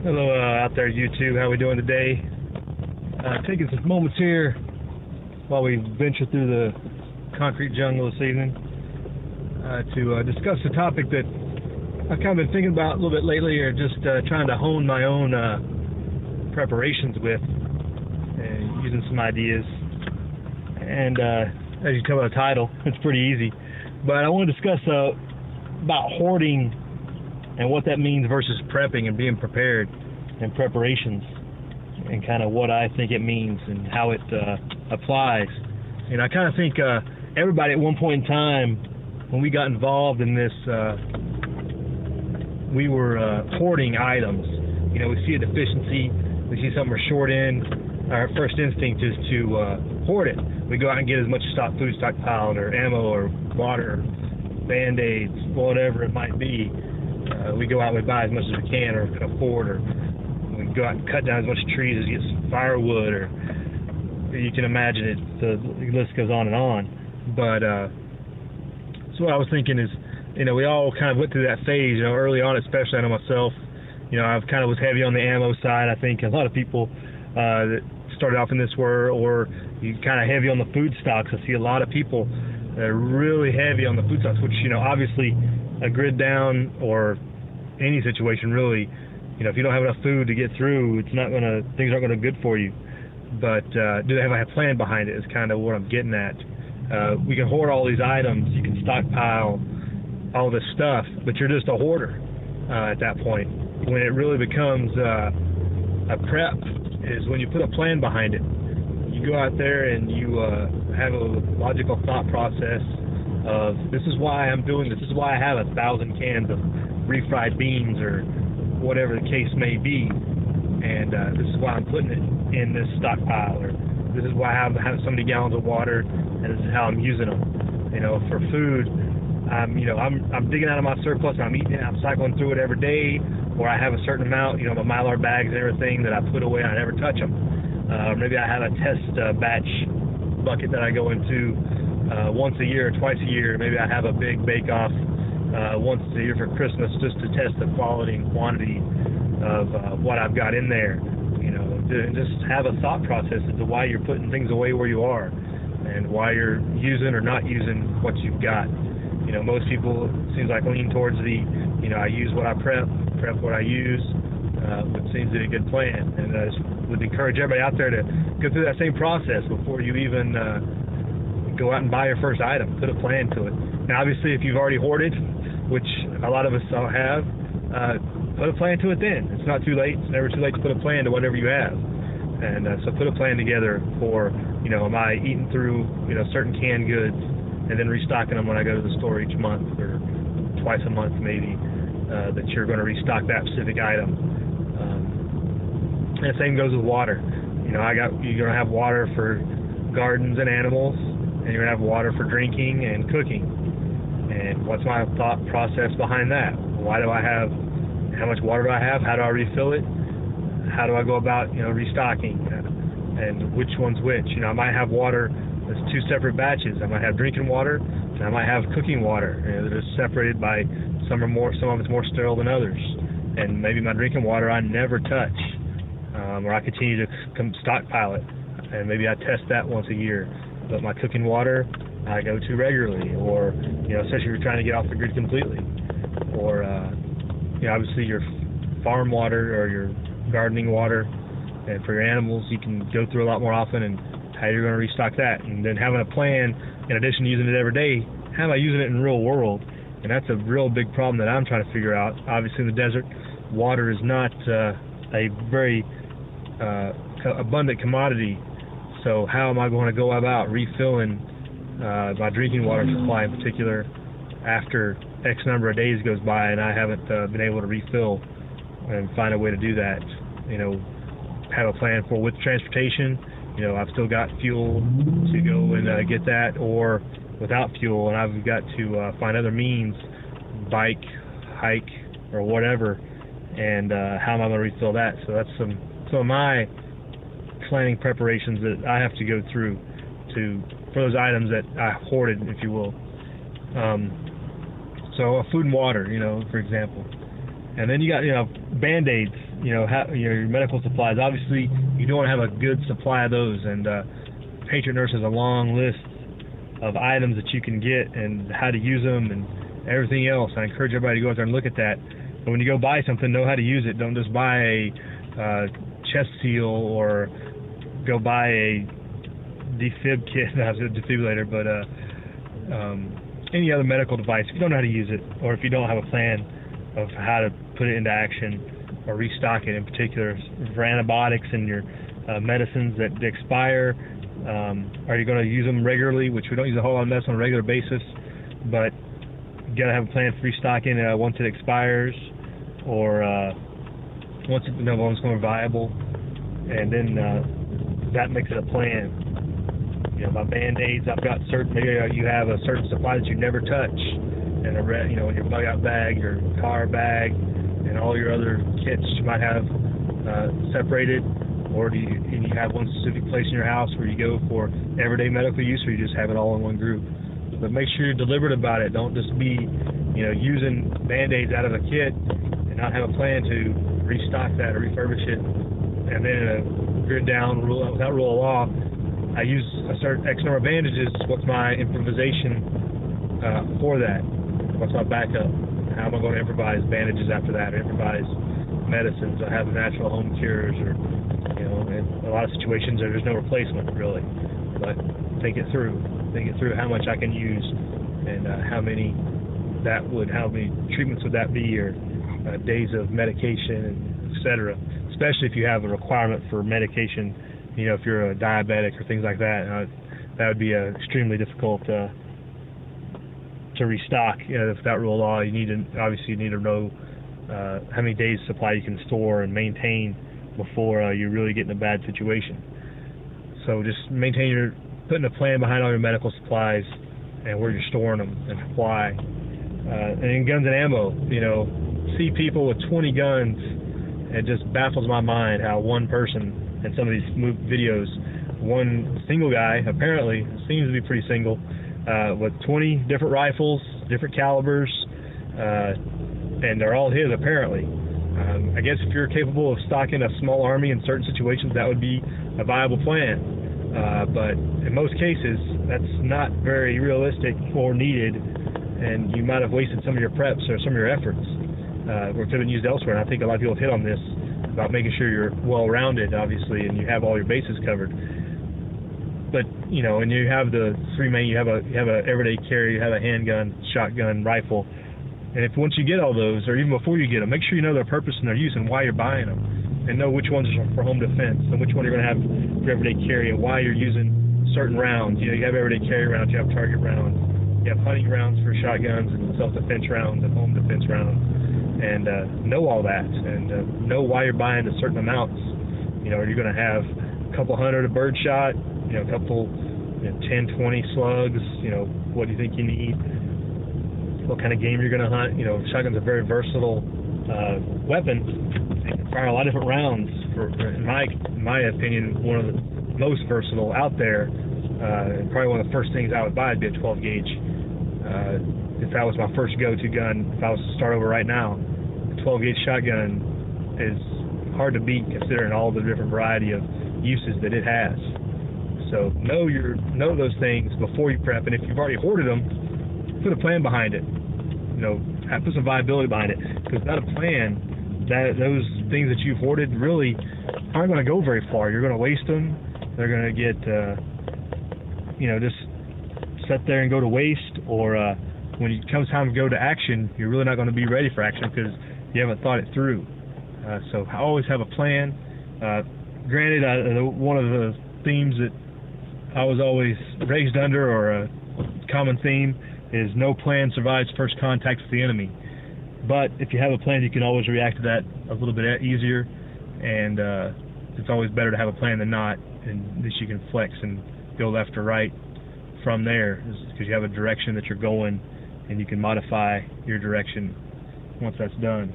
Hello out there YouTube, how we doing today? Taking some moments here while we venture through the concrete jungle this evening to discuss a topic that I've kind of been thinking about a little bit lately, or just trying to hone my own preparations with, and using some ideas. And as you can tell by the title, it's pretty easy. But I want to discuss about hoarding and what that means versus prepping and being prepared and preparations, and kind of what I think it means and how it applies. And I kind of think everybody at one point in time, when we got involved in this, we were hoarding items. You know, we see a deficiency, we see something we're short in, our first instinct is to hoard it. We go out and get as much food stockpiled, or ammo, or water, Band-Aids, whatever it might be. We go out and we buy as much as we can or can afford, or we go out and cut down as much trees as we get some firewood, or you can imagine it, the list goes on and on. But so what I was thinking is, you know, we all kind of went through that phase, you know, early on, especially. I know myself, you know, I kind of was heavy on the ammo side. I think a lot of people that started off in this were, or you kind of heavy on the food stocks. I see a lot of people that are really heavy on the food stocks, which, you know, obviously a grid down or any situation really, you know, if you don't have enough food to get through, things aren't gonna be good for you. But do they have a plan behind it is kind of what I'm getting at. We can hoard all these items, you can stockpile all this stuff, but you're just a hoarder at that point. When it really becomes a prep is when you put a plan behind it. You go out there and you have a logical thought process of, this is why I'm doing this. This is why I have 1,000 cans of refried beans, or whatever the case may be. And this is why I'm putting it in this stockpile, or this is why I have so many gallons of water, and this is how I'm using them. You know, for food, I'm digging out of my surplus, and I'm eating it, I'm cycling through it every day, or I have a certain amount, you know, my Mylar bags and everything that I put away and I never touch them. Maybe I have a test batch bucket that I go into once a year or twice a year. Maybe I have a big bake-off once a year for Christmas, just to test the quality and quantity of what I've got in there. You know, just have a thought process as to why you're putting things away where you are, and why you're using or not using what you've got. You know, most people, it seems like, lean towards the, you know, I use what I prep what I use, which seems to be a good plan. And I would encourage everybody out there to go through that same process before you even go out and buy your first item. Put a plan to it. Now, obviously, if you've already hoarded, which a lot of us have, put a plan to it then. It's not too late. It's never too late to put a plan to whatever you have. And so put a plan together for, you know, am I eating through, you know, certain canned goods and then restocking them when I go to the store each month, or twice a month maybe, that you're going to restock that specific item. And the same goes with water. You know, you're going to have water for gardens and animals, and you're going to have water for drinking and cooking. And what's my thought process behind that? How much water do I have? How do I refill it? How do I go about, you know, restocking? And which one's which? You know, I might have water that's two separate batches. I might have drinking water, and I might have cooking water. You know, they're just separated by some of it's more sterile than others. And maybe my drinking water I never touch, or I continue to stockpile it, and maybe I test that once a year. But my cooking water I go to regularly, or, you know, especially if you're trying to get off the grid completely, or you know, obviously your farm water or your gardening water, and for your animals you can go through a lot more often, and how you're going to restock that. And then having a plan, in addition to using it every day, how am I using it in the real world? And that's a real big problem that I'm trying to figure out. Obviously in the desert, water is not a very abundant commodity. So how am I going to go about refilling my drinking water supply in particular after X number of days goes by and I haven't been able to refill, and find a way to do that? You know, have a plan for with transportation. You know, I've still got fuel to go and get that, or without fuel, and I've got to find other means, bike, hike, or whatever, and how am I going to refill that? So that's some of my planning preparations that I have to go through for those items that I hoarded, if you will. So food and water, you know, for example. And then you got, you know, Band-Aids. your medical supplies. Obviously, you don't want to have a good supply of those, and Patriot Nurse has a long list of items that you can get and how to use them and everything else. I encourage everybody to go out there and look at that. But when you go buy something, know how to use it. Don't just buy a chest seal or go buy a defib kit, not a defibrillator, but any other medical device. If you don't know how to use it, or if you don't have a plan of how to put it into action or restock it, in particular for antibiotics and your medicines that expire, are you going to use them regularly? Which we don't use a whole lot of medicine on a regular basis, but you got to have a plan for restocking once it expires, or once it no longer becomes viable, and then that makes it a plan. My Band-Aids, I've got certain. Maybe you have a certain supply that you never touch, and in your bug-out bag, your car bag, and all your other kits you might have separated, or do you have one specific place in your house where you go for everyday medical use, or you just have it all in one group? But make sure you're deliberate about it. Don't just be, using Band-Aids out of a kit and not have a plan to restock that or refurbish it, and then grid down without rule of law. I use a certain X number of bandages. What's my improvisation for that? What's my backup? How am I going to improvise bandages after that, or improvise medicines? I have natural home cures, or in a lot of situations there's no replacement really. But think it through how much I can use, and how many treatments would that be, or days of medication, etc. Especially if you have a requirement for medication. If you're a diabetic or things like that, that would be extremely difficult to restock. Without rule of law, you need to know how many days supply you can store and maintain before you really get in a bad situation. So just putting a plan behind all your medical supplies and where you're storing them and supply. And in guns and ammo, see people with 20 guns. It just baffles my mind how one person. In some of these videos, one single guy apparently seems to be pretty single, with 20 different rifles, different calibers, and they're all his apparently. I guess if you're capable of stocking a small army in certain situations, that would be a viable plan. But in most cases, that's not very realistic or needed, and you might have wasted some of your preps or some of your efforts, where it could have been used elsewhere. And I think a lot of people have hit on this, about making sure you're well-rounded, obviously, and you have all your bases covered. But and you have the three main. You have a everyday carry. You have a handgun, shotgun, rifle. And if once you get all those, or even before you get them, make sure you know their purpose and their use and why you're buying them, and know which ones are for home defense and which one you're going to have for everyday carry, and why you're using certain rounds. You have everyday carry rounds. You have target rounds. You have hunting rounds for shotguns, and self-defense rounds, and home defense rounds. And know all that, and know why you're buying a certain amounts. Are you going to have a couple hundred of bird shot, a couple 10, 20 slugs? What do you think you need? What kind of game you're going to hunt? Shotgun's a very versatile weapon. It can fire a lot of different rounds. In my opinion, one of the most versatile out there. And probably one of the first things I would buy would be a 12 gauge. If that was my first go-to gun, if I was to start over right now, a 12-gauge shotgun is hard to beat considering all the different variety of uses that it has. So know those things before you prep, and if you've already hoarded them, put a plan behind it. Put some viability behind it, because without a plan, those things that you've hoarded really aren't going to go very far. You're going to waste them. They're going to get just sit there and go to waste, or when it comes time to go to action, you're really not going to be ready for action because you haven't thought it through. So I always have a plan. Granted, one of the themes that I was always raised under, or a common theme, is no plan survives first contact with the enemy. But if you have a plan, you can always react to that a little bit easier, and it's always better to have a plan than not, and at least you can flex and go left or right from there, because you have a direction that you're going, and you can modify your direction once that's done.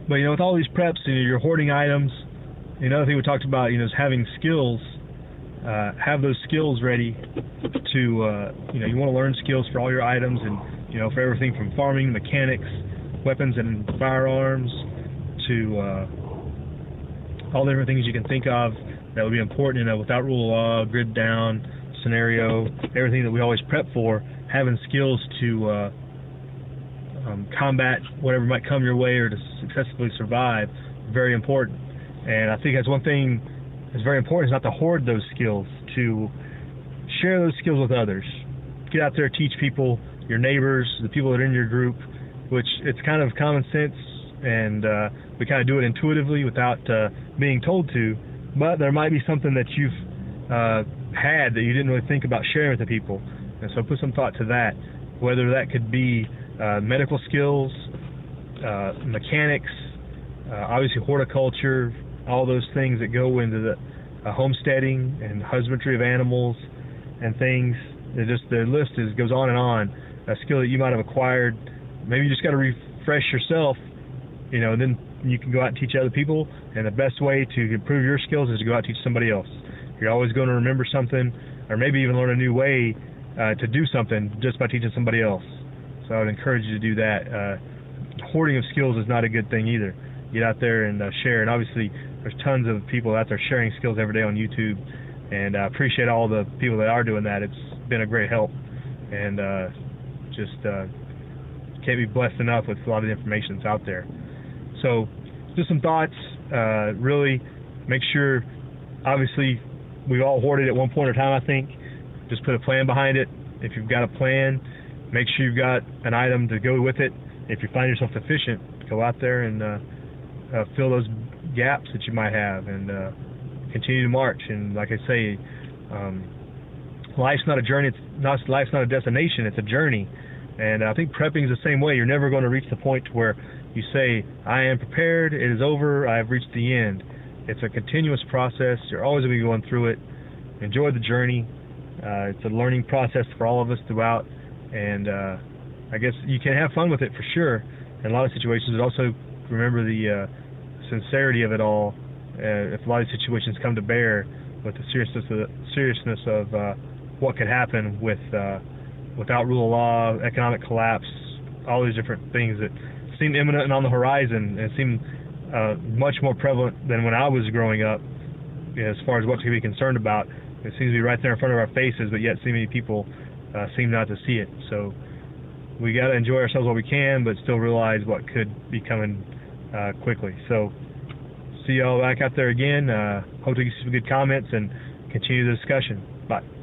But with all these preps, you're hoarding items. Another thing we talked about, is having skills. Have those skills ready to, you want to learn skills for all your items, and for everything from farming, mechanics, weapons and firearms, to all the different things you can think of that would be important in a without rule of law, grid down scenario, everything that we always prep for. Having skills to combat whatever might come your way or to successfully survive is very important. And I think that's one thing that's very important, is not to hoard those skills, to share those skills with others. Get out there, teach people, your neighbors, the people that are in your group, which it's kind of common sense, and we kind of do it intuitively without being told to, but there might be something that you've had that you didn't really think about sharing with the people. And so put some thought to that, whether that could be medical skills, mechanics, obviously horticulture, all those things that go into the homesteading and husbandry of animals and things. The list goes on and on. A skill that you might have acquired, maybe you just got to refresh yourself, and then you can go out and teach other people. And the best way to improve your skills is to go out and teach somebody else. You're always going to remember something, or maybe even learn a new way to do something just by teaching somebody else. So I would encourage you to do that. Hoarding of skills is not a good thing either. Get out there and share. And obviously, there's tons of people out there sharing skills every day on YouTube, and I appreciate all the people that are doing that. It's been a great help, and just can't be blessed enough with a lot of the information that's out there. So just some thoughts. Really make sure, obviously, we've all hoarded at one point in time, I think. Just put a plan behind it. If you've got a plan, make sure you've got an item to go with it. If you find yourself deficient, go out there and fill those gaps that you might have, and continue to march. And like I say, life's not a journey. Life's not a destination. It's a journey. And I think prepping is the same way. You're never going to reach the point where you say, I am prepared, it is over, I have reached the end. It's a continuous process. You're always going to be going through it. Enjoy the journey. It's a learning process for all of us throughout. And I guess you can have fun with it for sure in a lot of situations, but also remember the sincerity of it all. If a lot of situations come to bear with the seriousness of what could happen without rule of law, economic collapse, all these different things that seem imminent and on the horizon, and seem much more prevalent than when I was growing up, as far as what to be concerned about. It seems to be right there in front of our faces, but yet so many people seem not to see it. So we got to enjoy ourselves while we can, but still realize what could be coming quickly. So see y'all back out there again. Hope to get some good comments and continue the discussion. Bye.